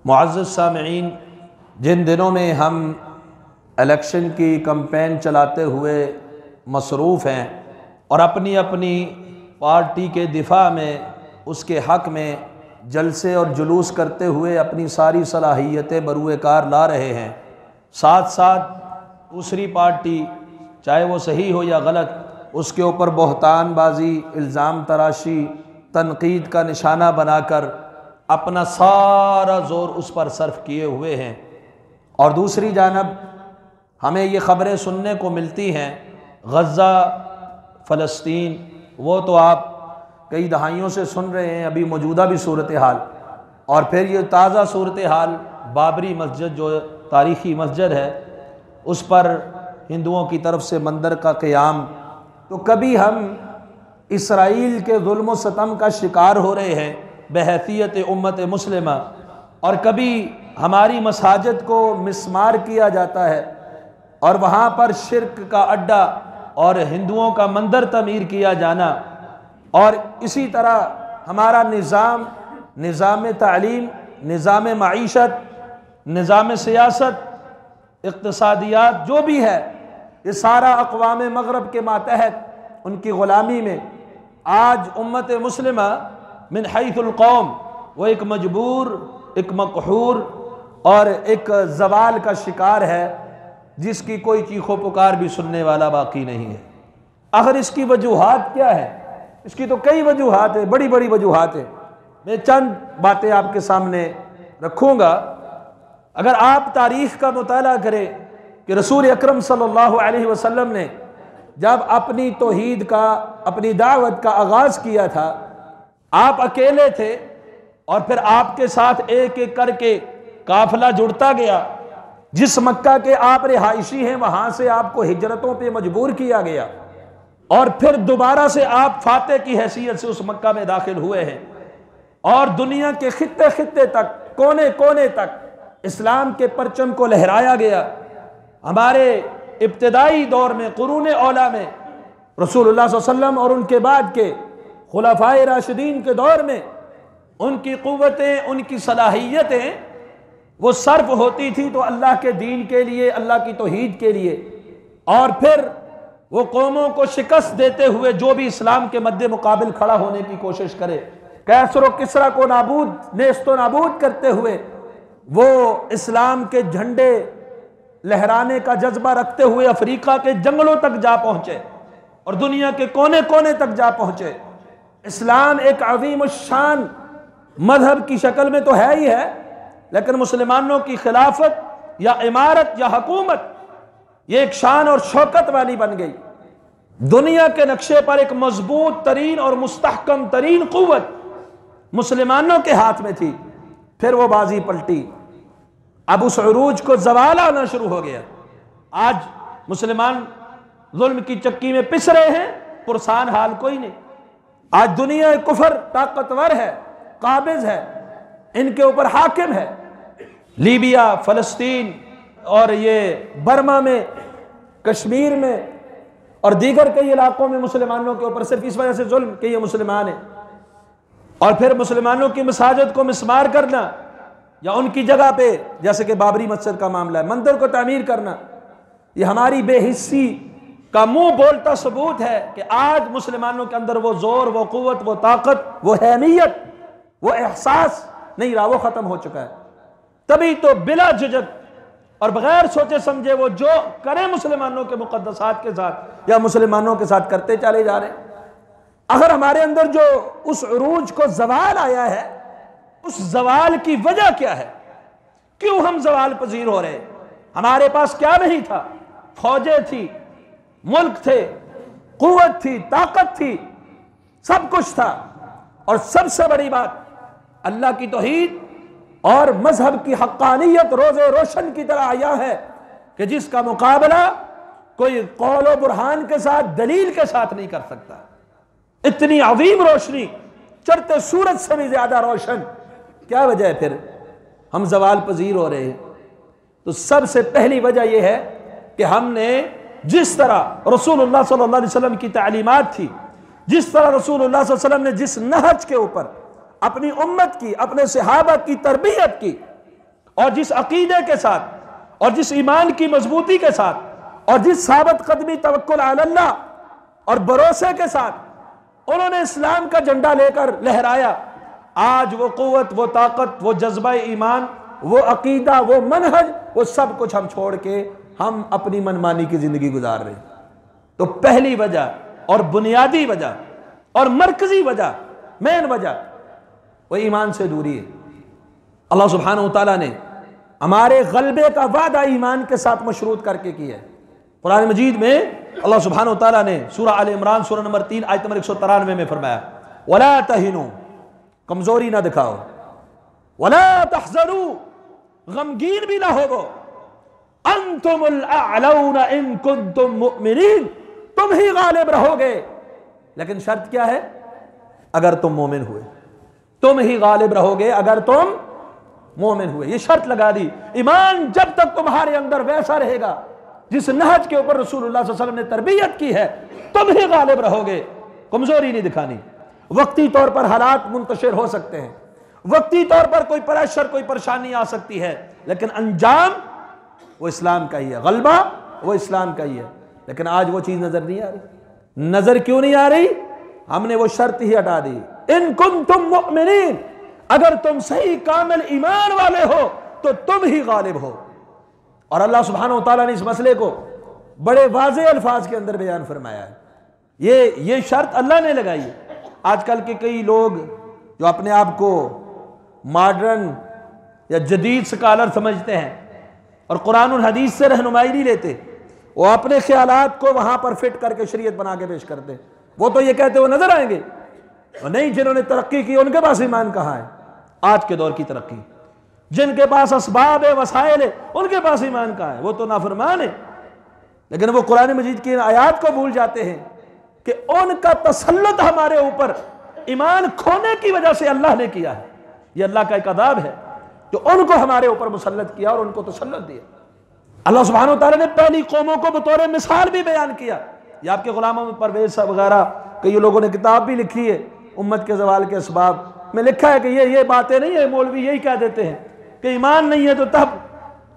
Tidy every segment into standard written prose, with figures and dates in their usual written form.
मुअज़्ज़ज़ सामिईन, जिन दिनों में हम इलेक्शन की कैंपेन चलाते हुए मसरूफ़ हैं और अपनी अपनी पार्टी के दिफा में, उसके हक़ में जलसे और जुलूस करते हुए अपनी सारी सलाहियतें बरूए कार ला रहे हैं, साथ साथ दूसरी पार्टी चाहे वो सही हो या गलत, उसके ऊपर बहतानबाजी, इल्ज़ाम तराशी, तनकीद का निशाना बनाकर अपना सारा ज़ोर उस पर सर्फ किए हुए हैं। और दूसरी जानब हमें ये ख़बरें सुनने को मिलती हैं गज़ा, फ़लस्तीन, वो तो आप कई दहाइयों से सुन रहे हैं, अभी मौजूदा भी सूरत हाल, और फिर ये ताज़ा सूरत हाल बाबरी मस्जिद जो तारीख़ी मस्जिद है उस पर हिंदुओं की तरफ से मंदिर का क़याम। तो कभी हम इसराइल के जुल्म व सितम का शिकार हो रहे हैं बहैसियत उम्मत मुस्लिमा, और कभी हमारी मसाजिद को मिस्मार किया जाता है और वहाँ पर शिर्क का अड्डा और हिंदुओं का मंदिर तमीर किया जाना। और इसी तरह हमारा निज़ाम तालीम, निज़ाम माईशत, निज़ाम सियासत, इक़्तिसादियात जो भी है, ये सारा अक़वाम मग़रब के मातहत उनकी ग़ुलामी में आज उम्मत मुस्लिमा मिन हैथुल कौम वो एक मजबूर, एक मक़हूर और एक ज़वाल का शिकार है, जिसकी कोई चीखो पुकार भी सुनने वाला बाकी नहीं है। आखिर इसकी वजूहात क्या है? इसकी तो कई वजूहात है, बड़ी बड़ी वजूहात है। मैं चंद बातें आपके सामने रखूँगा। अगर आप तारीख़ का मुताला करें कि रसूल अकरम सल्लल्लाहु अलैहि वसल्लम ने जब अपनी तौहीद का, अपनी दावत का आगाज़ किया था, आप अकेले थे और फिर आपके साथ एक एक करके काफिला जुड़ता गया। जिस मक्का के आप रिहायशी हैं वहाँ से आपको हिजरतों पे मजबूर किया गया और फिर दोबारा से आप फातेह की हैसियत से उस मक्का में दाखिल हुए हैं और दुनिया के खित्ते खित्ते तक, कोने कोने तक इस्लाम के परचम को लहराया गया। हमारे इब्तिदाई दौर में, कुरून औला में, रसूलुल्लाह सल्लल्लाहु अलैहि वसल्लम और उनके बाद के खुलफाए राशिदीन के दौर में उनकी क़ुव्वतें, उनकी सलाहियतें वो सर्फ होती थी तो अल्लाह के दीन के लिए, अल्लाह की तौहीद के लिए, और फिर वो कौमों को शिकस्त देते हुए जो भी इस्लाम के मद्दे मुकाबिल खड़ा होने की कोशिश करे, कैसर व किसरा को नाबूद, नेस्तो नाबूद करते हुए वो इस्लाम के झंडे लहराने का जज्बा रखते हुए अफ्रीका के जंगलों तक जा पहुंचे और दुनिया के कोने कोने तक जा पहुंचे। इस्लाम एक अज़ीम शान मजहब की शक्ल में तो है ही है, लेकिन मुसलमानों की खिलाफत या इमारत या हुकूमत ये एक शान और शौकत वाली बन गई। दुनिया के नक्शे पर एक मजबूत तरीन और मुस्तहकम तरीन क़ुव्वत मुसलमानों के हाथ में थी। फिर वो बाजी पलटी, अब उस उरूज को ज़वाल आना शुरू हो गया। आज मुसलमान जुल्म की चक्की में पिस रहे हैं, पुरसान हाल कोई नहीं। आज दुनिया कुफर ताकतवर है, काबिज है, इनके ऊपर हाकिम है। लीबिया, फ़लस्तीन और ये बर्मा में, कश्मीर में और दीगर कई इलाकों में मुसलमानों के ऊपर सिर्फ इस वजह से जुल्म कि ये मुसलमान हैं। और फिर मुसलमानों की मसाजिद को मिस्मार करना या उनकी जगह पे, जैसे कि बाबरी मस्जिद का मामला है, मंदिर को तामीर करना, ये हमारी बेहिस्सी का मुंह बोलता सबूत है कि आज मुसलमानों के अंदर वो जोर, वो कुव्वत, वो ताकत, वो अहमियत, वो एहसास नहीं रहा, वो खत्म हो चुका है। तभी तो बिला झिझक और बगैर सोचे समझे वो जो करें मुसलमानों के मुकद्दसात के साथ या मुसलमानों के साथ करते चले जा रहे हैं। अगर हमारे अंदर जो उस उरूज को ज़वाल आया है, उस ज़वाल की वजह क्या है? क्यों हम ज़वाल पजीर हो रहे हैं? हमारे पास क्या नहीं था? फौजें थी, मुल्क थे, कुव्वत थी, ताकत थी, सब कुछ था। और सबसे बड़ी बात, अल्लाह की तौहीद और मजहब की हक्कानियत रोज़े रोशन की तरह आया है कि जिसका मुकाबला कोई कौल बुरहान के साथ, दलील के साथ नहीं कर सकता। इतनी अजीम रोशनी, चढ़ते सूरज से भी ज्यादा रोशन, क्या वजह है? फिर हम ज़वाल पजीर हो रहे हैं। तो सबसे पहली वजह यह है कि हमने जिस तरह रसूलुल्लाह सल्लल्लाहु अलैहि वसल्लम की तालीमात थी, जिस तरह रसूलुल्लाह सल्लल्लाहु अलैहि वसल्लम ने जिस नहज के ऊपर अपनी उम्मत की, अपने सहाबा की तरबियत की, और जिस अकीदे के साथ और जिस ईमान की मजबूती के साथ और जिस साबित कदमी तवक्कुल अल्लाह और भरोसे के साथ उन्होंने इस्लाम का झंडा लेकर लहराया, आज वो कुव्वत, वो ताकत, वो जज्बा ईमान, वो अकीदा, वो मनहज, वो सब कुछ हम छोड़ के हम अपनी मनमानी की जिंदगी गुजार रहे हैं। तो पहली वजह और बुनियादी वजह और मरकजी वजह, मेन वजह, वो ईमान से दूरी है। अल्लाह सुब्हानहु व तआला ने हमारे गलबे का वादा ईमान के साथ मशरूत करके किया है। कुरान मजीद में अल्लाह सुब्हानहु व तआला ने सूरह आल इमरान सूरह नंबर 3 आयत नंबर 193 में फरमाया, वला तहिनु, कमजोरी ना दिखाओ, वला तहज़नु, गमगीन भी ना होवो, अंतुमुल अअलौना इन कुंतुम मुमिनीन, तुम ही गालिब रहोगे, लेकिन शर्त क्या है? अगर तुम मोमिन हुए। तुम ही गालिब रहोगे अगर तुम मोमिन हुए, ये शर्त लगा दी। ईमान जब तक तुम्हारे अंदर वैसा रहेगा जिस नहज के ऊपर रसूलुल्लाह सल्लल्लाहु अलैहि वसल्लम ने तरबियत की है, तुम ही गालिब रहोगे। कमजोरी नहीं दिखानी। वक्ती तौर पर हालात मुंतशिर हो सकते हैं, वक्ती तौर पर कोई प्रेशर, कोई परेशानी आ सकती है, लेकिन अंजाम वो इस्लाम का ही है, गलबा वो इस्लाम का ही है। लेकिन आज वो चीज नजर नहीं आ रही। नजर क्यों नहीं आ रही? हमने वो शर्त ही हटा दी, इन कुंतुम मुमिनीन, अगर तुम सही कामिल ईमान वाले हो तो तुम ही गालिब हो। और अल्लाह सुब्हानहु व तआला ने इस मसले को बड़े वाज़ेह अल्फाज के अंदर बयान फरमाया है। ये शर्त अल्लाह ने लगाई है। आजकल के कई लोग जो अपने आप को मॉडर्न या जदीद स्कॉलर समझते हैं और कुरान और हदीस से रहनुमाई नहीं लेते, वो अपने ख्यालात को वहां पर फिट करके शरीयत बना के पेश करते हैं। वो तो ये कहते वो नजर आएंगे, और नहीं, जिन्होंने तरक्की की उनके पास ईमान कहाँ है? आज के दौर की तरक्की, जिनके पास असबाब है, वसाइल है, उनके पास ईमान कहाँ है? वो तो नाफरमान है। लेकिन वो कुरान मजीद की आयत को भूल जाते हैं कि उनका तसल्लुत हमारे ऊपर ईमान खोने की वजह से अल्लाह ने किया है। यह अल्लाह का एक अदाब है जो उनको हमारे ऊपर मुसल्लत किया और उनको तसल्लुत दिया। अल्लाह सुब्हानहु व तआला ने पहली कौमों को बतौर मिसाल भी बयान किया। ये आपके गुलामों में परवेज वगैरह कई लोगों ने किताब भी लिखी है, उम्मत के ज़वाल के असबाब में लिखा है कि ये बातें नहीं है, मौलवी यही कह देते हैं कि ईमान नहीं है तो तब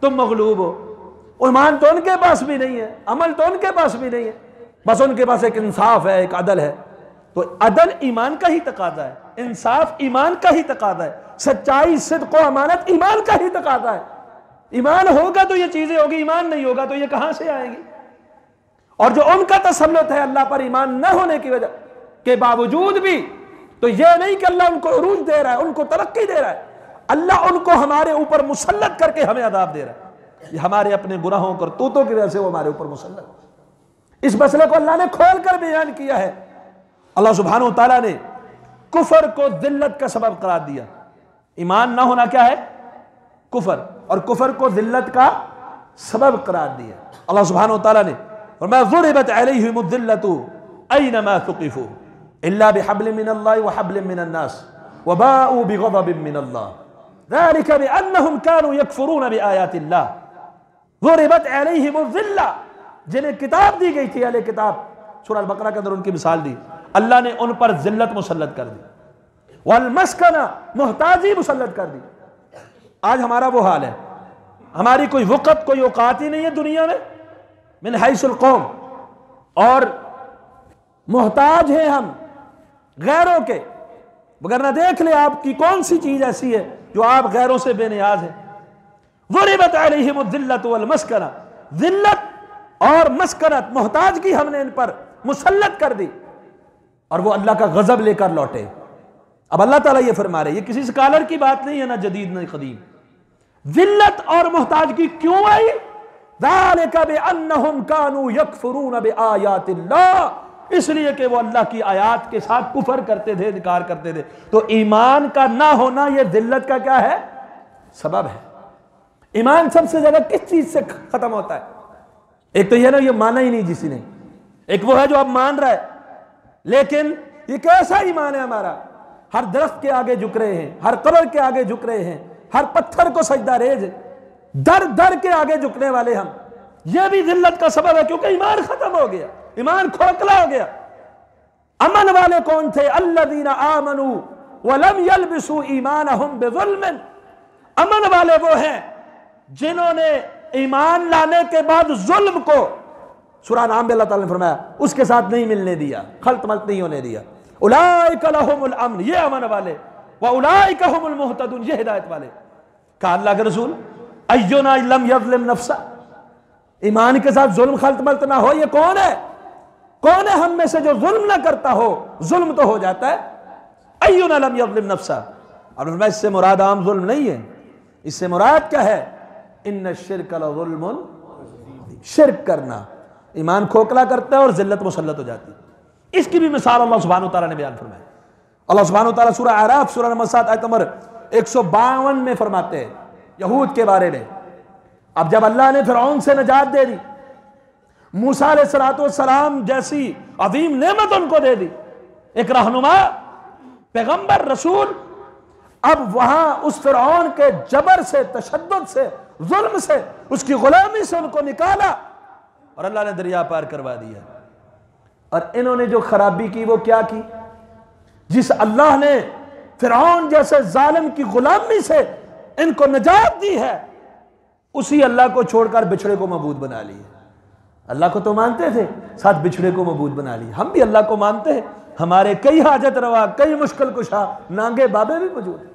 तुम मगलूब हो। ईमान तो उनके पास भी नहीं है, अमल तो उनके पास भी नहीं है, बस उनके पास एक इंसाफ है, एक अदल है। तो अदल ईमान का ही तकादा है, इंसाफ ईमान का ही तकादा है, सच्चाई, सिद्क़ और अमानत ईमान का ही तकादा है। ईमान होगा तो ये चीजें होगी, ईमान नहीं होगा तो ये कहां से आएंगी? और जो उनका तसल्लुत है अल्लाह पर ईमान न होने की वजह के बावजूद भी, तो ये नहीं कि अल्लाह उनको उरूज दे रहा है, उनको तरक्की दे रहा है, अल्लाह उनको हमारे ऊपर मुसल्लत करके हमें अदाब दे रहा है। ये हमारे अपने गुनाहों करतूतों की वजह से वो हमारे ऊपर मुसल्लत। इस मसले को अल्लाह ने खोल कर बयान किया है। अल्लाह सुब्हानहु व तआला ने कुफर को जिल्लत का सबब करार दिया। ईमान ना होना क्या है? कुफर, और कुफर को जिल्लत का सबब करार दिया। अल्लाह सुब्हानहु व तआला ने फरमाया, ज़ुरिबत अलैहिमुज़ ज़िल्लतु ऐनमा सुक़िफ़ू इल्ला बिहब्लिम मिनल्लाहि व हब्लिम मिनन्नास व बाऊ बिग़ज़बिन मिनल्लाह ज़ालिका बिअन्नहुम कानू यकफ़ुरून बिआयातिल्लाह। ज़ुरिबत अलैहिमुज़ ज़िल्ला, जिन्हें किताब दी गई थी, अहले किताब, सूरह अल-बक़रा के अंदर उनकी मिसाल दी, अल्लाह ने उन पर जिल्लत मुसल्लत कर दी, वल मस्कना, मुहताजी मुसल्लत कर दी। आज हमारा वो हाल है, हमारी कोई वक़्त, कोई औकात ही नहीं है दुनिया में, मिन हैसुल कौम, और मोहताज हैं हम गैरों के। वगरना देख ले आपकी कौन सी चीज ऐसी है जो आप गैरों से बेनियाज हैं। ज़ुरिबत अलैहिमुज़ ज़िल्लतु वल मस्कना, जिल्लत और मस्कनत, मोहताजगी हमने इन पर मुसल्लत कर दी, और वो अल्लाह का गजब लेकर लौटे। अब अल्लाह ताला ये फरमा रहे, ये किसी स्कॉलर की बात नहीं है, ना जदीद ना कदीम। जिल्लत और मोहताजगी क्यों आई? ज़ालिका बिअन्नहुम कानू यकफुरून बिआयातिल्लाह, इसलिए कि वो अल्लाह की आयात के साथ कुफर करते थे, इनकार करते थे। तो ईमान का ना होना ये जिल्लत का क्या है? सबब है। ईमान सबसे ज्यादा किस चीज से खत्म होता है? एक तो ये ना, ये माना ही नहीं किसी ने। एक वो है जो अब मान रहा है, लेकिन ये कैसा ईमान है हमारा? हर दरख्त के आगे झुक रहे हैं, हर कब्र के आगे झुक रहे हैं, हर पत्थर को सजदा रेज, दर दर के आगे झुकने वाले हम। यह भी जिल्लत का सबब है, क्योंकि ईमान खत्म हो गया, ईमान खोखला हो गया। अमन वाले कौन थे? अल्लज़ीना आमनू वलम यलबिसू ईमानहुम बिज़ुल्मिन। अमन वाले वो हैं जिन्होंने ईमान लाने के बाद जुल्म को, सूरह नाम में अल्लाह ताला ने फरमाया, उसके साथ नहीं मिलने दिया, खल्त मल्त नहीं होने दिया। उलाइका लहुमुल अमन, ये अमन वाले, व उलाइका हुमुल मुहतदून, ये हिदायत वाले। कहा अल्लाह के रसूल, अय्युना लम यज़लिम नफ्सा, ईमान के साथ जुल्म खल्त मल्त ना हो, ये कौन है? कौन है हम में से जो जुल्म ना करता हो? जुल्म तो हो जाता है। अय्युना लम यज़लिम नफ्सा, अब इससे मुराद आम जुल्म नहीं है, इससे मुराद क्या है? इन्न शिर्क लज़ुल्मुन, शिर्क करना ईमान खोखला करता है और जिल्लत मुसल्लत हो जाती है। इसकी भी मिसाल अल्लाह सुब्हानहू तआला ने बयान फरमाई। अल्लाह सुब्हानहू तआला सूरह आराफ सूरह नंबर 7 आयत नंबर 152 में फरमाते हैं यहूद के बारे में। अब जब अल्लाह ने फिरौन से निजात दे दी, मूसा अलैहिस्सलाम जैसी अजीम नेमत उनको दे दी, एक रहनुमा, पैगंबर, रसूल, अब वहां उस फिरौन के जबर से, तशद्दुद से, जुल्म से, उसकी गुलामी से उनको निकाला और अल्लाह ने दरिया पार करवा दिया। और इन्होंने जो खराबी की वो क्या की? जिस अल्लाह ने फिरौन जैसे जालिम की गुलामी से इनको निजात दी है, उसी अल्लाह को छोड़कर बिछड़े को मबूद बना लिया। अल्लाह को तो मानते थे, साथ बिछड़े को मबूद बना लिया। हम भी अल्लाह को मानते हैं, हमारे कई हाजत रवा, कई मुश्किल कुशा नांगे बाबे भी मौजूद हैं।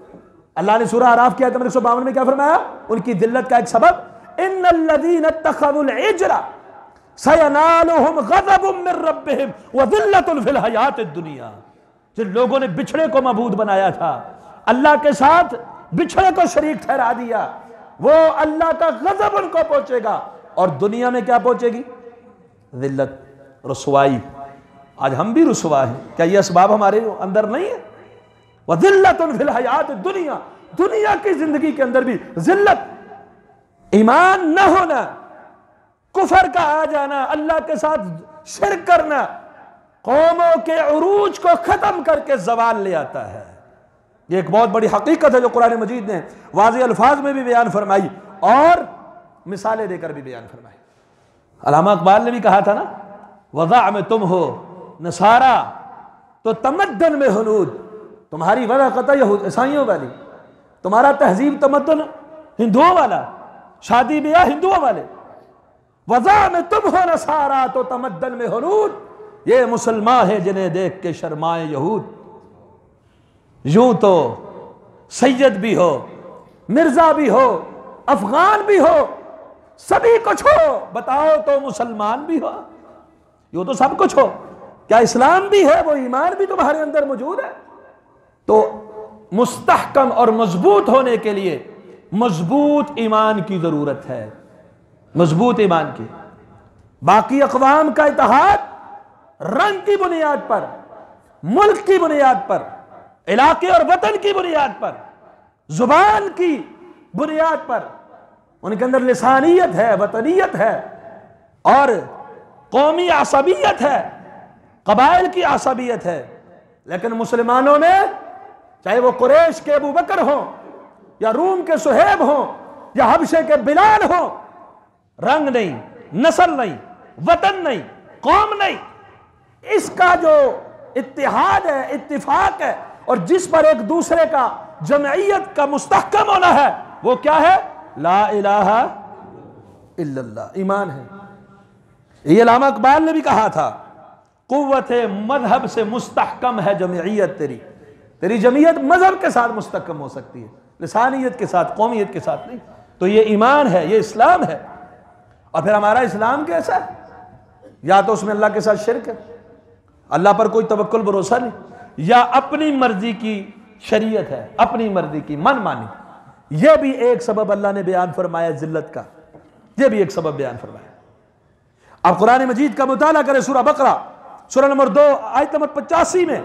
अल्लाह ने सूरह आराफ की आयत नंबर 152 में क्या फरमाया? उनकी दिल्लत का एक सबब, इन्नल्लज़ीना इत्तख़ज़ुल इज्रा सयनालुहुम ग़ज़बुम मिर रब्बिहिम व ज़िल्लतुन फिल हयातिद दुनिया। जिन लोगों ने बिछड़े को मबूद बनाया था, अल्लाह के साथ बिछड़े को शरीक ठहरा दिया, वो अल्लाह का गजब उनको पहुंचेगा और दुनिया में क्या पहुंचेगी? ज़िल्लत, रुसवाई। आज हम भी रुसवा हैं, क्या ये असबाब हमारे अंदर नहीं है? व ज़िल्लतुन फिल हयातिद दुनिया, दुनिया की जिंदगी के अंदर भी जिल्लत, ईमान न होना, कुफर का आ जाना, अल्लाह के साथ शिर्क करना, कौमों के उरूज को खत्म करके जवाल ले आता है। ये एक बहुत बड़ी हकीकत है जो कुरान मजीद ने वाज़ेह अल्फाज में भी बयान फरमाई और मिसालें देकर भी बयान फरमाई। अल्लामा इकबाल ने भी कहा था ना, वज़ा में तुम हो नसारा तो तमद्दन में हुनूद, तुम्हारी वज़ा कतई ईसाइयों वाली, तुम्हारा तहजीब तमद्दन हिंदुओं वाला, शादी ब्याह हिंदुओं वाले। वज़ा में तुम हो नसारा तो तमद्दन में हुनूद, ये मुसलमान है जिन्हें देख के शर्माए यहूद। यूं तो सैयद भी हो, मिर्जा भी हो, अफगान भी हो, सभी कुछ हो, बताओ तो मुसलमान भी हो। यूं तो सब कुछ हो, क्या इस्लाम भी है? वो ईमान भी तुम्हारे अंदर मौजूद है। तो मुस्तहकम और मजबूत होने के लिए मजबूत ईमान की जरूरत है, मजबूत ईमान की। बाकी अक़वाम का इत्तेहाद रंग की बुनियाद पर, मुल्क की बुनियाद पर, इलाके और वतन की बुनियाद पर, जुबान की बुनियाद पर, उनके अंदर लिसानियत है, वतनियत है और कौमी आसबियत है, कबाइल की आसबियत है। लेकिन मुसलमानों में, चाहे वो कुरैश के अबू बकर हो या रूम के सुहेब हो या हबशे के बिलाल हो, रंग नहीं, नस्ल नहीं, वतन नहीं, कौम नहीं, इसका जो इत्तिहाद है, इत्तिफाक है और जिस पर एक दूसरे का जमईयत का मुस्तहकम होना है, वो क्या है? ला इलाहा इल्लल्लाह, ईमान है। ये अल्लामा इकबाल ने भी कहा था, कुव्वत मजहब से मुस्तहकम है जमईयत तेरी, तेरी जमईयत मजहब के साथ मुस्तहकम हो सकती है, लिसानियत के साथ, कौमियत के साथ नहीं। तो ये ईमान है, ये इस्लाम है। और फिर हमारा इस्लाम कैसा है? या तो उसमें अल्लाह के साथ शिर्क है, अल्लाह पर कोई तवक्कुल भरोसा नहीं, या अपनी मर्जी की शरीयत है, अपनी मर्जी की मन मानी। यह भी एक सबब अल्लाह ने बयान फरमाया जिल्लत का, यह भी एक सबब बयान फरमाया। अब कुरान मजीद का मुताला करें, सूरह बकरा सूरह नंबर 2 आयत नंबर 85 में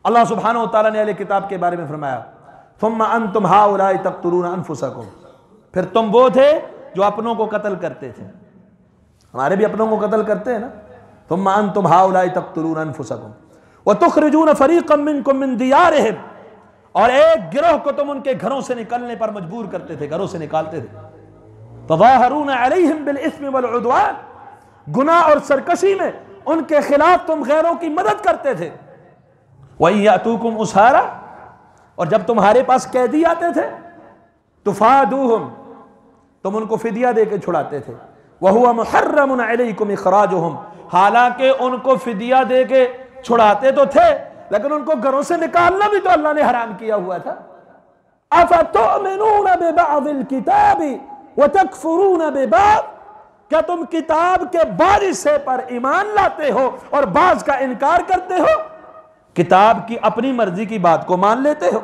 अल्लाह सुब्हानहू तआला ने अहले किताब के बारे में फरमाया, थुम्मा अंतुम हाउलाई तक़तुलून अनफुसकुम, फिर तुम वो थे जो अपनों को कत्ल करते थे। हमारे भी अपनों को कत्ल करते हैं ना। थुम्मा अंतुम हाउलाई तक़तुलून अनफुसकुम व तुखरिजून फरीक़म मिनकुम मिन दियारिहिम, और एक गिरोह को तुम उनके घरों से निकलने पर मजबूर करते थे, घरों से निकालते थे। तज़ाहरून अलैहिम बिल इस्मि वल उद्वान, गुनाह और सरकशी में उनके खिलाफ तुम गैरों की मदद करते थे। वही यातूकुम उसारा, और जब तुम्हारे पास कैदी आते थे, तुफादूहुम, तुम उनको फिदिया दे के छुड़ाते थे। वहुवा मुहर्रमुन अलैकुम इखराजुहुम, हालांकि उनको फिदिया दे के छुड़ाते तो थे लेकिन उनको घरों से निकालना भी तो अल्लाह ने हराम किया हुआ था। अफतुमिनून बिबअदिल किताबि व तकफुरून बिबअद, क्या तुम किताब के बाज़ हिस्से पर ईमान लाते हो और बाज़ का इनकार करते हो? किताब की अपनी मर्जी की बात को मान लेते हो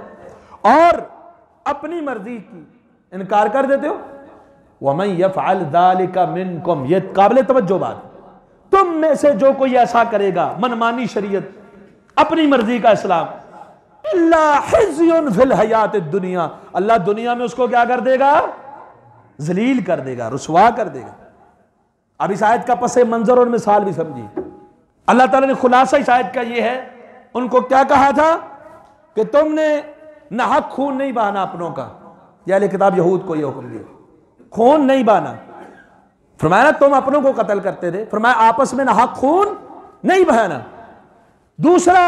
और अपनी मर्जी की इनकार कर देते हो। वमन यफ़अल ज़ालिका मिनकुम, ये काबिल तवज्जो बात, तुम में से जो कोई ऐसा करेगा, मनमानी शरीयत, अपनी मर्जी का इस्लाम, इल्ला हिज़्युन फिल हयातिद दुनिया, अल्लाह दुनिया में उसको क्या कर देगा? जलील कर देगा, रुसवा कर देगा। अब इस आयत का पसे मंजर और मिसाल भी समझिए। अल्लाह ताला ने खुलासा इस आयत का ये है, उनको क्या कहा था कि तुमने नाहक खून नहीं बहाना अपनों का, या किताब यहूद को यह हुक्म दिया, खून नहीं बहाना। फरमाया ना तुम अपनों को कत्ल करते थे, फरमाया आपस में नाहक खून नहीं बहाना। दूसरा,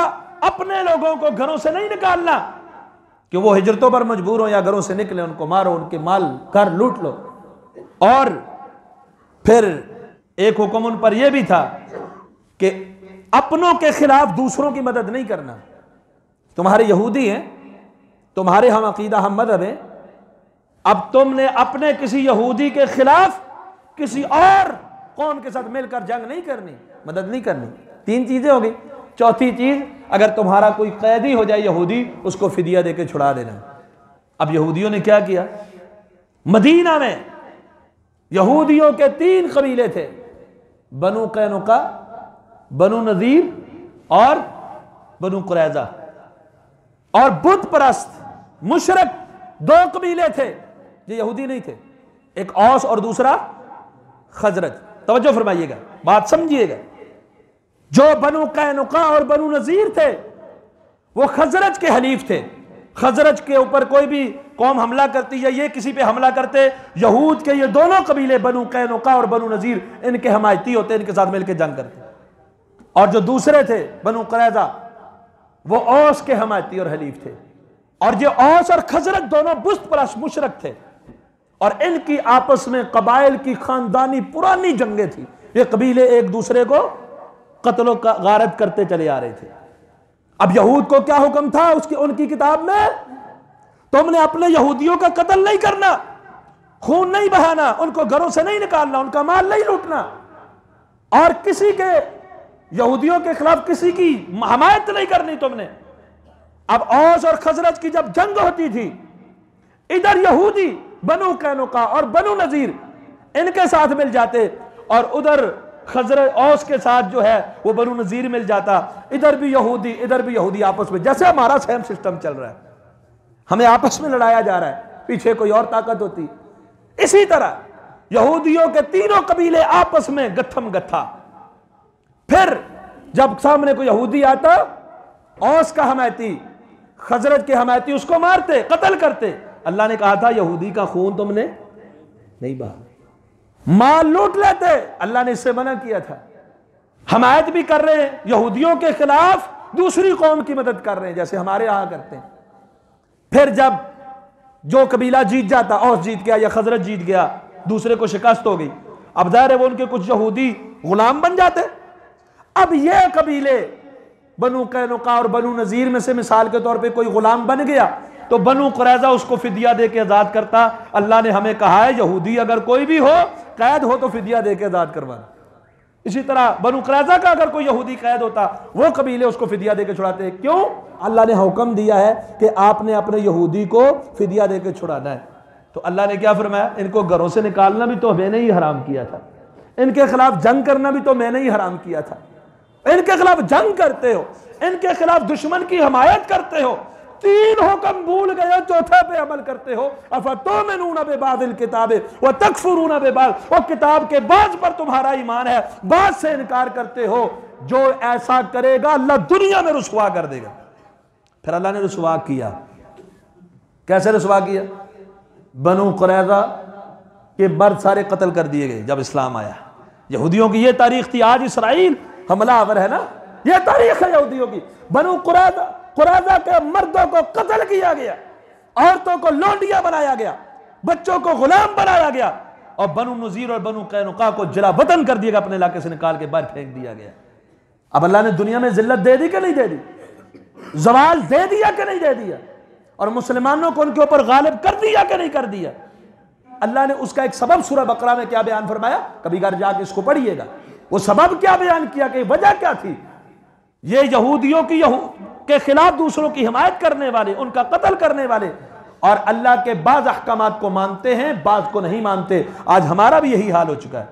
अपने लोगों को घरों से नहीं निकालना कि वो हिजरतों पर मजबूर हो या घरों से निकले, उनको मारो, उनके माल कर लूट लो। और फिर एक हुक्म उन पर यह भी था कि अपनों के खिलाफ दूसरों की मदद नहीं करना। तुम्हारे यहूदी हैं, तुम्हारे हम अकीदा हम मजहब हैं, अब तुमने अपने किसी यहूदी के खिलाफ किसी और कौम के साथ मिलकर जंग नहीं करनी, मदद नहीं करनी। तीन चीजें हो गई। चौथी चीज, अगर तुम्हारा कोई कैदी हो जाए यहूदी, उसको फिदिया देके छुड़ा देना। अब यहूदियों ने क्या किया? मदीना में यहूदियों के 3 कबीले थे, बनु कैनुका, बनु नजीर और बनु कुरैजा। और बुत परस्त मुशरक 2 कबीले थे, ये यहूदी नहीं थे, एक औस और दूसरा खजरज। तवज्जो फरमाइएगा, बात समझिएगा। जो बनु कैनुका और बनु नजीर थे वो खजरज के हलीफ थे। खजरज के ऊपर कोई भी कौम हमला करती या ये किसी पे हमला करते, यहूद के ये दोनों कबीले बनु कैनुका और बनु नजीर इनके हमायती होते, इनके साथ मिलकर जंग करते। और जो दूसरे थे बनु कुरैजा, वो औस के हमायती और हलीफ थे। और ये औस और खजरज दोनों बुस्त परस्त मुशरक थे और इनकी आपस में कबाइल की खानदानी पुरानी जंगें थी। ये कबीले एक दूसरे को कत्लो गारत करते चले आ रहे थे। अब यहूद को क्या हुक्म था उसकी उनकी किताब में? तुमने अपने यहूदियों का कत्ल नहीं करना, खून नहीं बहाना, उनको घरों से नहीं निकालना, उनका माल नहीं लूटना, और किसी के यहूदियों के खिलाफ किसी की हमायत नहीं करनी तुमने। अब औस और खजरज की जब जंग होती थी, इधर यहूदी बनु कैनुका और बनु नजीर इनके साथ मिल जाते और उधर खजरज औस के साथ जो है वो बनु नजीर मिल जाता। इधर भी यहूदी इधर भी यहूदी आपस में, जैसे हमारा सेम सिस्टम चल रहा है, हमें आपस में लड़ाया जा रहा है, पीछे कोई और ताकत होती। इसी तरह यहूदियों के 3 कबीले आपस में गत्थम गत्था। फिर जब सामने कोई यहूदी आता, औस का हमायती खजरज के हमायती उसको मारते, कत्ल करते। अल्लाह ने कहा था यहूदी का खून तुमने नहीं बहाना, माल लूट लेते, अल्लाह ने इससे मना किया था। हमायत भी कर रहे हैं यहूदियों के खिलाफ, दूसरी कौम की मदद कर रहे हैं जैसे हमारे यहां करते हैं। फिर जब जो कबीला जीत जाता, औस जीत गया या खजरज जीत गया, दूसरे को शिकस्त हो गई, अब जाहिर है वो उनके कुछ यहूदी गुलाम बन जाते। अब ये कबीले बनु कैनुका और बनु नजीर में से मिसाल के तौर पे कोई गुलाम बन गया तो बनु कुरैजा उसको फिदिया दे के आजाद करता। अल्लाह ने हमें कहा है यहूदी अगर कोई भी हो, कैद हो, तो फिदिया दे के आजाद करवाना। इसी तरह बनु कुरैजा का अगर कोई यहूदी कैद होता, वो कबीले उसको फिदिया दे के छुड़ाते। क्यों? अल्लाह ने हुक्म दिया है कि आपने अपने यहूदी को फिदिया दे के छुड़ाना है। तो अल्लाह ने क्या फरमाया? इनको घरों से निकालना भी तो मैंने ही हराम किया था, इनके खिलाफ जंग करना भी तो मैंने ही हराम किया था। इनके खिलाफ जंग करते हो, इनके खिलाफ दुश्मन की हमायत करते हो, 3 हुक्म भूल गए, चौथे पे अमल करते हो। अफतुमिनून बिबादिल किताबे व तकफुरून बिबाद, और किताब के बाज पर तुम्हारा ईमान है, बाज से इनकार करते हो। जो ऐसा करेगा अल्लाह दुनिया में रुसवा कर देगा। फिर अल्लाह ने रुसवा किया। कैसे रुसवा किया? बनु कुरैजा के मर्द सारे कत्ल कर दिए गए जब इस्लाम आया। यहूदियों की यह तारीख थी, आज इसराइल हमलावर है ना, यह तारीख है यहूदियों की। बनु कुरैजा के मर्दों को कत्ल किया गया, औरतों को लोंडिया बनाया गया, बच्चों को गुलाम बनाया गया और बनु नज़ीर और बनु कैनुका को जला वतन कर दिया, अपने इलाके से निकाल के बाहर फेंक दिया गया। अब अल्लाह ने दुनिया में जिल्लत दे दी कि नहीं दे दी? जवाल दे दिया कि नहीं दे दिया? और मुसलमानों को उनके ऊपर गालिब कर दिया कि नहीं कर दिया? अल्लाह ने उसका एक सबब सूरह बकरा में क्या बयान फरमाया, कभी घर जाके इसको पढ़िएगा। वो सबब क्या बयान किया कि वजह क्या थी? ये यहूदियों की के खिलाफ दूसरों की हिमायत करने वाले, उनका कत्ल करने वाले, और अल्लाह के बाज अहकामात को मानते हैं, बाज को नहीं मानते। आज हमारा भी यही हाल हो चुका है।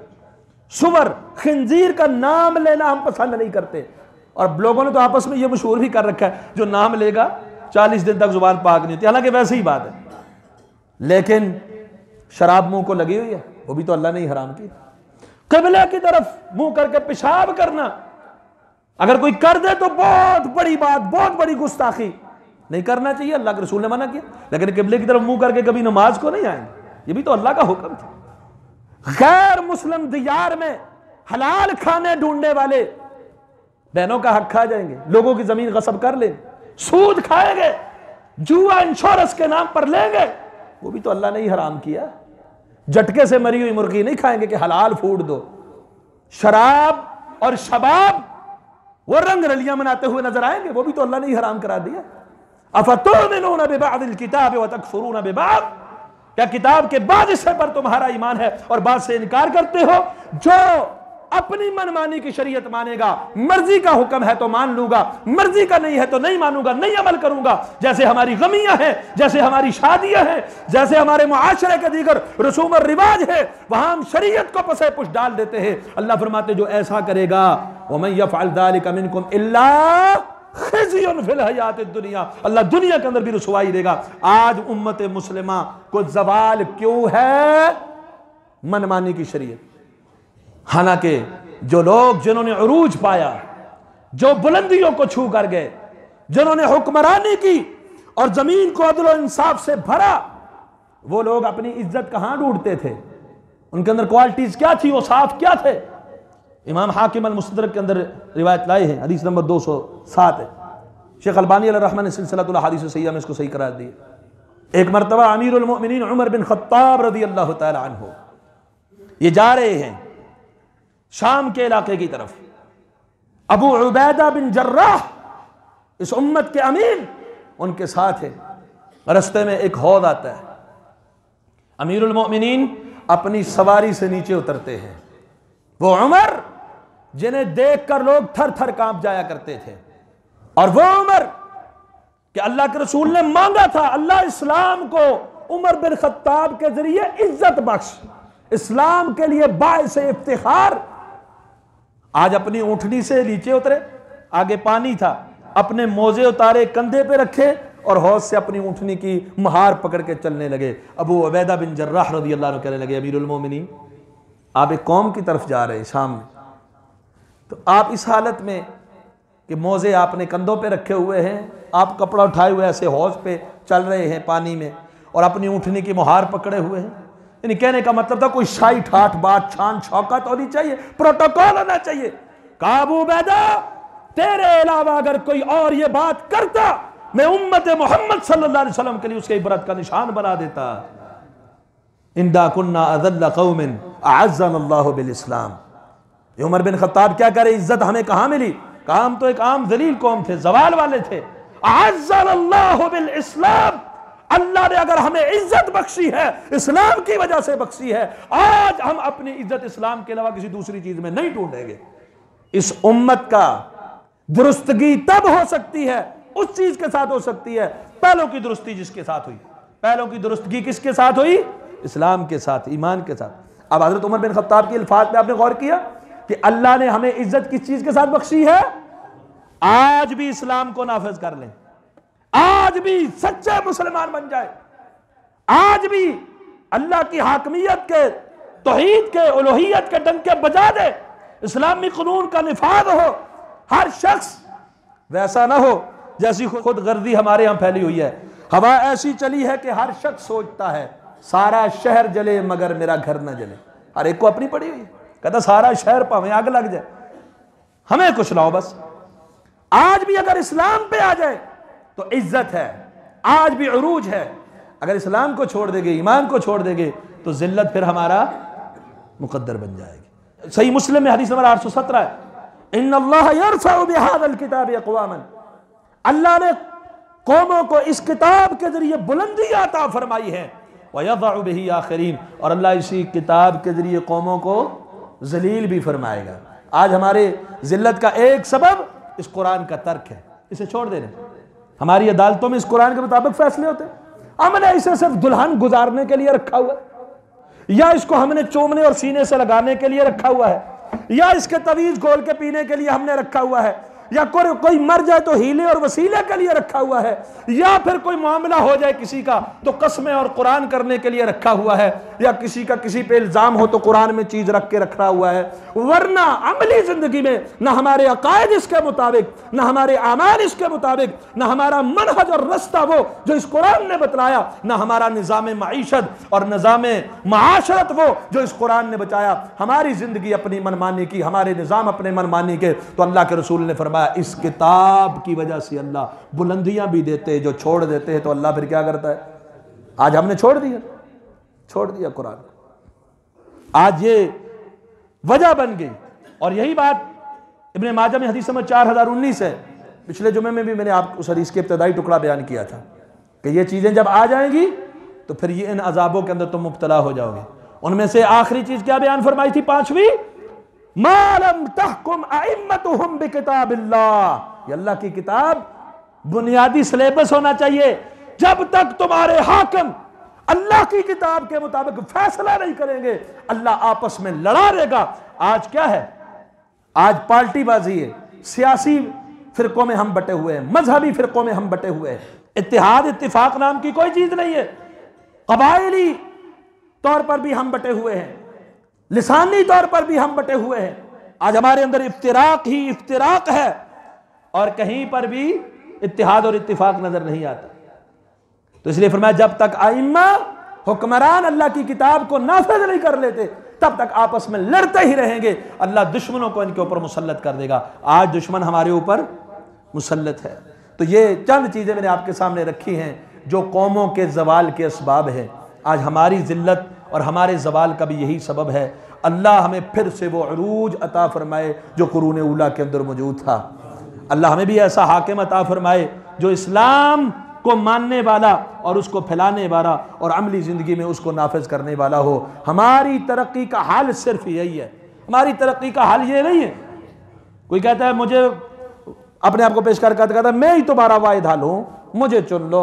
सुवर, खिंजीर का नाम लेना हम पसंद नहीं करते, और लोगों ने तो आपस में यह मशहूर भी कर रखा है, जो नाम लेगा 40 दिन तक जुबान पाक नहीं होती। हालांकि वैसे ही बात है, लेकिन शराब मुंह को लगी हुई है, वो भी तो अल्लाह ने ही हराम की। क़िबला की तरफ मुंह करके पेशाब करना अगर कोई कर दे तो बहुत बड़ी बात, बहुत बड़ी गुस्ताखी, नहीं करना चाहिए, अल्लाह के रसूल ने मना किया। लेकिन क़िबले की तरफ मुंह करके कभी नमाज को नहीं आएंगे, ये भी तो अल्लाह का हुक्म था। गैर मुस्लिम दियार में हलाल खाने ढूंढने वाले बहनों का हक खा जाएंगे, लोगों की जमीन गसब कर लेंगे, सूद खाएंगे, जुआ इंश्योरेंस के नाम पर लेंगे, वो भी तो अल्लाह ने ही हराम किया। झटके से मरी हुई मुर्गी नहीं खाएंगे कि हलाल फूड दो। शराब और शबाब वो रंग रलियां मनाते हुए नजर आएंगे, वो भी तो अल्लाह ने ही हराम करा दिया। अफतुमिनून बिबादिल किताब व तकफुरून बिबाद, क्या किताब के बाद हिस्से पर तुम्हारा ईमान है और बाद से इनकार करते हो? जो अपनी मनमानी की शरीयत मानेगा, मर्जी का हुक्म है तो मान लूंगा, मर्जी का नहीं है तो नहीं मानूंगा, नहीं अमल करूंगा। जैसे हमारी गमियां हैं, जैसे हमारी शादियां हैं, जैसे हमारे मुआशरे के दीगर रसूम और रिवाज है, वहां हम शरीयत को पसे पुश डाल देते हैं। अल्लाह फरमाते जो ऐसा करेगा, वमन यफअल ज़ालिका मिनकुम इल्ला खिज़्युन फिल हयातिद दुनिया, अल्लाह दुनिया के अंदर भी रुसवाई देगा। आज उम्मत मुस्लिमा को जवाल क्यों है? मनमानी की शरीयत। हालांकि जो लोग जिन्होंने उरूज पाया, जो बुलंदियों को छू कर गए, जिन्होंने हुक्मरानी की और जमीन को अदल और इंसाफ से भरा, वो लोग अपनी इज्जत कहां ढूंढते थे? उनके अंदर क्वालिटीज क्या थी? वो साफ क्या थे? इमाम हाकिम अल मुस्तदरक के अंदर रिवायत लाए हैं, हदीस नंबर 207 है। शेख अलबानी अलैहि ने सिलसिलतुल अहादीस सहीह में इसको सही करार दिया। एक मरतबा अमीरुल मोमिनीन उमर बिन खत्ताब रज़ियल्लाहु तआला अन्हु ये जा रहे हैं शाम के इलाके की तरफ। अबू उबैदा बिन जर्राह इस उम्मत के अमीर उनके साथ है। रास्ते में एक हौद आता है, अमीरुल मोमिनीन अपनी सवारी से नीचे उतरते हैं। वो उमर जिन्हें देखकर लोग थर थर कांप जाया करते थे, और वो उमर कि अल्लाह के रसूल ने मांगा था, अल्लाह इस्लाम को उमर बिन खत्ताब के जरिए इज्जत बख्श, इस्लाम के लिए बाइस इफ्तिखार। आज अपनी ऊंटनी से नीचे उतरे, आगे पानी था, अपने मोजे उतारे, कंधे पे रखे और हौज से अपनी ऊंटनी की महार पकड़ के चलने लगे। अबू उबैदा बिन जर्राह रज़ियल्लाहु अन्हु कहने लगे, अमीरुल मोमिनीन आप एक कौम की तरफ जा रहे हैं शाम में, तो आप इस हालत में कि मोजे आपने कंधों पे रखे हुए हैं, आप कपड़ा उठाए हुए ऐसे हौज पे चल रहे हैं पानी में, और अपनी ऊँटनी की मुहार पकड़े हुए हैं। यानी कहने का मतलब था कोई शाही ठाठ बात, शान शौकत होनी चाहिए, प्रोटोकॉल होना चाहिए। काबू बैदा तेरे अलावा अगर कोई और ये बात करता, मैं उम्मत मोहम्मद सल्लल्लाहु अलैहि वसल्लम के लिए उसके इबरत का निशान बना देता। इंदा कुन्ना अज़ल्ल क़ौमिन अअज़्ज़नल्लाहु बिल इस्लाम। उमर बिन खत्ताब क्या करे, इज्जत हमें कहां मिली? कहा हम तो एक आम जलील कौम थे, जवाल वाले थे। अअज़्ज़नल्लाहु बिल इस्लाम, अल्लाह ने अगर हमें इज्जत बख्शी है, इस्लाम की वजह से बख्शी है। आज हम अपनी इज्जत इस्लाम के अलावा किसी दूसरी चीज में नहीं ढूंढेंगे। इस उम्मत का दुरुस्तगी तब हो सकती है, उस चीज के साथ हो सकती है, पहलों की दुरुस्ती जिसके साथ हुई। पहलों की दुरुस्तगी किसके साथ हुई? इस्लाम के साथ, ईमान के साथ। अब हजरत उमर बिन खत्ताब की अल्फाज पे आपने गौर किया कि अल्लाह ने हमें इज्जत किस चीज के साथ बख्शी है? आज भी इस्लाम को नाफिज कर लें, आज भी सच्चे मुसलमान बन जाए, आज भी अल्लाह की हाकमियत के, तौहीद के, उलूहियत के डंके बजा दे, इस्लामी कानून का निफाज हो। हर शख्स वैसा ना हो जैसी खुद गर्दी हमारे यहां फैली हुई है। हवा ऐसी चली है कि हर शख्स सोचता है सारा शहर जले मगर मेरा घर ना जले। हर एक को अपनी पड़ी हुई है, कहता सारा शहर भावें आग लग जाए, हमें कुछ लाओ बस। आज भी अगर इस्लाम पे आ जाए तो इज्जत है, आज भी उरूज है, अगर इस्लाम को छोड़ देंगे, ईमान को छोड़ देंगे, तो जिल्लत फिर हमारा मुकद्दर बन जाएगी। सही मुस्लिम में हदीस नंबर 817 है, इन्नल्लाह यरफउ बिहाज़ल किताबि अक़वामन, अल्लाह ने कौमों को इस किताब के जरिए बुलंदी अता फरमाई है, व यज़अउ बिही आखिरीन, और अल्लाह इसी किताब के जरिए कौमों को जलील भी फरमाएगा। आज हमारे जिल्लत का एक सबब इस कुरान का तर्क है, इसे छोड़ देना। हमारी अदालतों में इस कुरान के मुताबिक फैसले होते हैं, हमने इसे सिर्फ दुल्हन गुजारने के लिए रखा हुआ है, या इसको हमने चूमने और सीने से लगाने के लिए रखा हुआ है, या इसके तवीज घोल के पीने के लिए हमने रखा हुआ है, या कोई मर जाए तो हीले और वसीले के लिए रखा हुआ है, या फिर कोई मामला हो जाए किसी का तो कसमें और कुरान करने के लिए रखा हुआ है, या किसी का किसी पे इल्जाम हो तो कुरान में चीज रख के रखा हुआ है। वरना अमली जिंदगी में ना हमारे अकायद इसके मुताबिक, ना हमारे आमाल इसके मुताबिक, ना हमारा मनहज और रास्ता वो जो इस कुरान ने बतलाया, ना हमारा निज़ाम मईशत और निज़ाम माशरत वो जो इस कुरान ने बचाया। हमारी जिंदगी अपनी मनमानी की, हमारे निज़ाम अपने मनमानी के, तो अल्लाह के रसूल ने फरमाया इस किताब की वजह से अल्लाह बुलंदियां भी देते हैं। जो छोड़ देते हैं तो अल्लाह फिर क्या करता है? आज हमने छोड़ दिया कुरान, आज ये वजह बन गई। और यही बात इब्ने माजा में हदीस नंबर 4019 है, पिछले जुमे में भी मैंने आपको उस हदीस के इब्तदाई टुकड़ा बयान किया था कि ये चीजें जब आ जाएंगी तो फिर ये इन अजाबों के अंदर तुम मुब्तला हो जाओगे। उनमें से आखिरी चीज क्या बयान फरमाई थी? 5वीं, मालम तहकुम अइम्मतुहुम बिकिताबिल्लाह, ये अल्लाह की किताब बुनियादी सिलेबस होना चाहिए। जब तक तुम्हारे हाकिम अल्लाह की किताब के मुताबिक फैसला नहीं करेंगे, अल्लाह आपस में लड़ा रहेगा। आज क्या है? आज पार्टीबाजी है, सियासी फिरकों में हम बटे हुए हैं, मजहबी फिरकों में हम बटे हुए हैं। इत्तिहाद इत्तिफाक नाम की कोई चीज नहीं है। कबायली तौर पर भी हम बटे हुए हैं, लिसानी तौर पर भी हम बटे हुए हैं। आज हमारे अंदर इफ्तिराक ही इफ्तिराक है और कहीं पर भी इत्तिहाद और इत्तिफाक नजर नहीं आता। तो इसलिए फरमाया जब तक आइम्मा हुक्मरान अल्लाह की किताब को नाफिज नहीं कर लेते तब तक आपस में लड़ते ही रहेंगे। अल्लाह दुश्मनों को इनके ऊपर मुसल्लत कर देगा। आज दुश्मन हमारे ऊपर मुसल्लत है। तो ये चंद चीजें मैंने आपके सामने रखी हैं जो कौमों के जवाल के असबाब है। आज हमारी जिल्लत और हमारे जवाल का भी यही सबब है। अल्लाह हमें फिर से वो अरूज अता फरमाए जो कुरून उला के अंदर मौजूद था। अल्लाह हमें भी ऐसा हाकिम अता फरमाए जो इस्लाम को मानने वाला और उसको फैलाने वाला और अमली ज़िंदगी में उसको नाफिज करने वाला हो। हमारी तरक्की का हाल सिर्फ यही है। हमारी तरक्की का हाल ये नहीं है कोई कहता है मुझे अपने आप को पेश कर कहता है मैं ही तुम्हारा वाहिद हाल हूँ, मुझे चुन लो,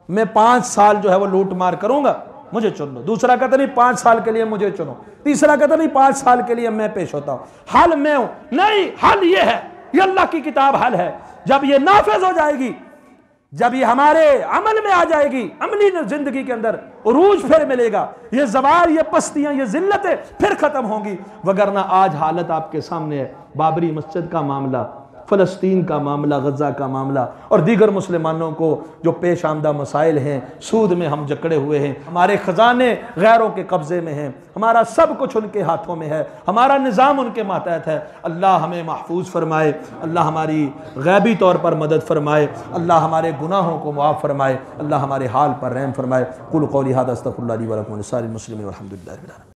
मैं 5 साल जो है वो लूट मार करूंगा, मुझे चुन लो। दूसरा कहता नहीं 5 साल के लिए मुझे चुनो। तीसरा कहता नहीं 5 साल के लिए मैं पेश होता हूँ, हल मैं हूं। नहीं, हल ये है, ये अल्लाह की किताब हल है। जब ये नाफिज हो जाएगी, जब ये हमारे अमल में आ जाएगी, अमली जिंदगी के अंदर उरूज फिर मिलेगा, ये जवाल, ये पस्तियां, ये जिल्लतें फिर खत्म होंगी। वगरना आज हालत आपके सामने है। बाबरी मस्जिद का मामला, फ़लस्तीन का मामला, गज़ा का मामला और दीगर मुसलमानों को जो पेश आमदा मसाइल हैं, सूद में हम जकड़े हुए हैं, हमारे ख़जाने गैरों के कब्ज़े में हैं, हमारा सब कुछ उनके हाथों में है, हमारा निज़ाम उनके मातहत है। अल्लाह हमें महफूज फरमाए, अल्लाह हमारी गैबी तौर पर मदद फरमाए, अल्लाह हमारे गुनाहों को मुआफ़ फरमाए, अल्लाह हमारे हाल पर रहम फरमाए। कुल कौली हादा अस्तग़फिरुल्लाह ली व लकुम व लिसाइरिल मुस्लिमीन वल्हम्दुलिल्लाहि रब्बिल आलमीन।